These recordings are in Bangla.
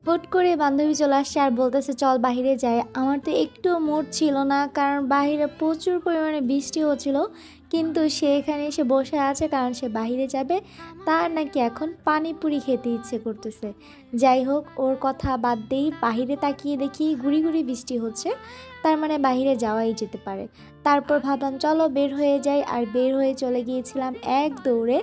হুট করে বান্ধবী চলে আসছে আর বলতেছে চল বাহিরে যাই। আমার তো একটু মুড ছিল না, কারণ বাহিরে প্রচুর পরিমাণে বৃষ্টি হচ্ছিল। কিন্তু সে এখানে এসে বসে আছে কারণ সে বাহিরে যাবে, তার নাকি এখন পানিপুরি খেতে ইচ্ছে করতেছে। যাই হোক, ওর কথা বাদ দেই, বাহিরে তাকিয়ে দেখি গুড়ি গুড়ি বৃষ্টি হচ্ছে, তার মানে বাহিরে যাওয়াই যেতে পারে। তারপর ভাবলাম চলো বের হয়ে যাই, আর বের হয়ে চলে গিয়েছিলাম এক দৌড়ে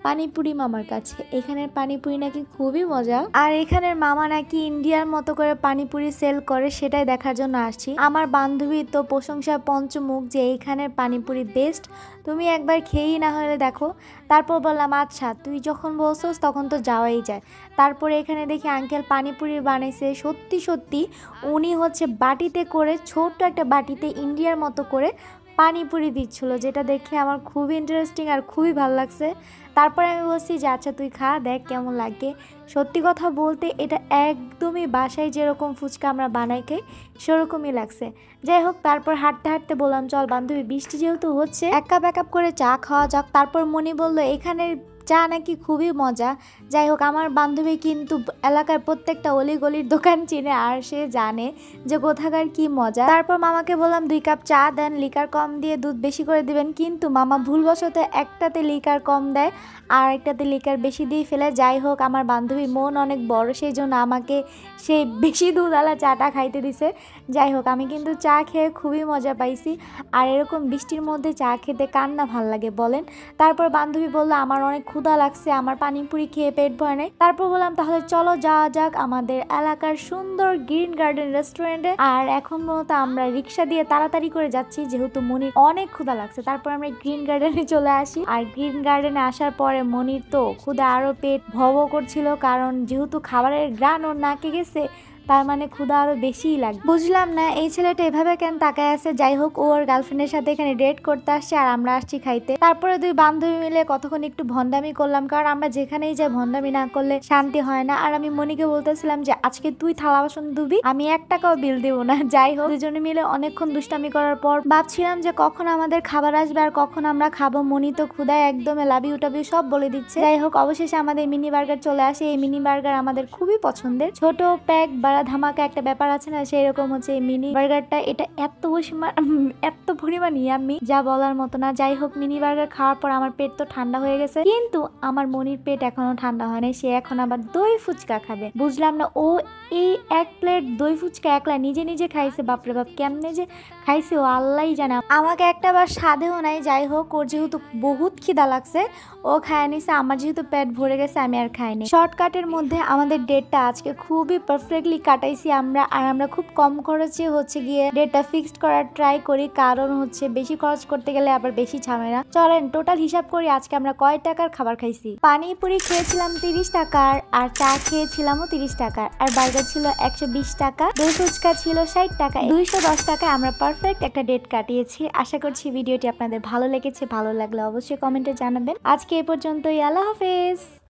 পানিপুরি মামার কাছে। এখানের পানিপুরি নাকি খুবই মজা, আর এখানের মামা নাকি ইন্ডিয়ার মতো করে পানিপুরি সেল করে, সেটাই দেখার জন্য আসছি। আমার বান্ধবী তো প্রশংসা পঞ্চমুখ যে এইখানের পানিপুরি বেস্ট, তুমি একবার খেয়েই না হলে দেখো। তারপর বললাম আচ্ছা তুই যখন বলছোস তখন তো যাওয়াই যায়। তারপরে এখানে দেখি আঙ্কেল পানিপুরি বানাইছে, সত্যি সত্যি উনি হচ্ছে বাটিতে করে, ছোট্ট একটা বাটিতে ইন্ডিয়ার মতো করে পানিপুরি দিচ্ছিল, যেটা দেখে আমার খুবই ইন্টারেস্টিং আর খুবই ভালো লাগছে। তারপরে আমি বলছি যে আচ্ছা তুই খা, দেখ কেমন লাগে। সত্যি কথা বলতে এটা একদমই বাসায় যেরকম ফুচকা আমরা বানাই খাই সেরকমই লাগছে। যাই হোক, তারপর হাঁটতে হাঁটতে বললাম চল বান্ধবী, বৃষ্টি যেহেতু হচ্ছে এক কাপ করে চা খাওয়া যাক। তারপর মনি বলল এখানের চা নাকি খুবই মজা। যাই হোক, আমার বান্ধবী কিন্তু এলাকার প্রত্যেকটা অলিগলির দোকান চিনে, আর সে জানে যে কোথাকার কি মজা। তারপর মামাকে বললাম 2 কাপ চা দেন, লিকার কম দিয়ে দুধ বেশি করে দিবেন, কিন্তু মামা ভুলবশত একটাতে লিকার কম দেয় আর একটাতে লিকার বেশি দিয়ে ফেলে। যাই হোক, আমার বান্ধবী মন অনেক বড়, সেই জন্য আমাকে সেই বেশি দুধওয়ালা চাটা খাইতে দিছে। যাই হোক, আমি কিন্তু চা খেয়ে খুবই মজা পাইছি, আর এরকম বৃষ্টির মধ্যে চা খেতে কার না ভাল লাগে বলেন। তারপর বান্ধবী বললো আমার অনেক ক্ষুধা লাগছে, আমার পানিপুরি খেয়ে পেট ভরে নাই। তারপর বললাম তাহলে চলো যাওয়া যাক আমাদের এলাকার সুন্দর গ্রিন গার্ডেন রেস্টুরেন্টে। আর এখন মূলত আমরা রিক্সা দিয়ে তাড়াতাড়ি করে যাচ্ছি, যেহেতু মনির অনেক ক্ষুধা লাগছে। তারপর আমরা গ্রিন গার্ডেনে চলে আসি, আর গ্রিন গার্ডেনে আসার পরে মনির তো ক্ষুধা আরো পেট ভব করছিল, কারণ যেহেতু খাবারের গ্রান ওর নাকে গেছে, তার মানে ক্ষুধা আরো বেশিই লাগবে। বুঝলাম না এই ছেলেটা এভাবে কেন তাকায় আছে। যাই হোক, ওর গার্লফ্রেন্ডের সাথে এখানে ডেট করতে আসছে আর আমরা আসছি খাইতে। তারপরে 2 বান্ধবী মিলে কতক্ষণ একটু ভন্ডামি করলাম, কারণ আমরা যেখানেই যাই ভন্ডামি না করলে শান্তি হয় না। আর আমি মনিকে বলতেছিলাম যে আজকে তুই থালা বাসন ধুবি, আমি 1 টাকাও বিল দেবো না। যাই হোক, দুজনে মিলে অনেকক্ষণ দুষ্টামি করার পর ভাবছিলাম যে কখন আমাদের খাবার আসবে আর কখন আমরা খাবো। মনি তো ক্ষুধায় একদম লাবি উটাবি সব বলে দিচ্ছে। যাই হোক, অবশেষে আমাদের মিনি বার্গার চলে আসে। এই মিনি বার্গার আমাদের খুবই পছন্দের, ছোট প্যাক ধামাকা একটা ব্যাপার আছে না, সেই রকম হচ্ছে এই মিনি বার্গারটা। এটা এত পরিমাণ ইয়াম্মি যা বলার মতো না। যাই হোক, মিনি বার্গার খাওয়ার পর আমার পেট তো ঠান্ডা হয়ে গেছে, কিন্তু আমার মনির পেট এখনো ঠান্ডা হয় নাই। সে এখন আবার দই ফুচকা খাবে। বুঝলাম না ও এই 1 প্লেট দই ফুচকা একলা নিজে নিজে খাইছে। বাপরে বাপ, কেমনে যে খাইছে ও আল্লাহই জানে, আমাকে একটা বার সাধেও নাই। যাই হোক, ওর যেহেতু বহুত খিদা লাগছে ও খায় নিছে, আমার যেহেতু পেট ভরে গেছে আমি আর খাইনি। শর্টকাটের মধ্যে আমাদের ডেটটা আজকে খুবই পারফেক্টলি কাটাইছি আমরা। আর আমরা খুব কম খরচে হচ্ছে গিয়ে ডেটটা ফিক্সড করার ট্রাই করি, কারণ হচ্ছে বেশি খরচ করতে গেলে আবার বেশি ঝামেলা। চলেন টোটাল হিসাব করি আজকে আমরা কয় টাকার খাবার খাইছি। পানিপুরি খেয়েছিলাম 30 টাকার, আর চা খেয়েছিলামও 30 টাকার, আর বার্গার ছিল 120 টাকা, দই ফুচকা ছিল 60 টাকা। 210 টাকায় আমরা পারফেক্ট একটা ডেট কাটিয়েছি। আশা করছি ভিডিওটি আপনাদের ভালো লেগেছে। ভালো লাগলে অবশ্যই কমেন্টে জানাবেন। আজকে এ পর্যন্তই, আল্লাহ হাফেজ।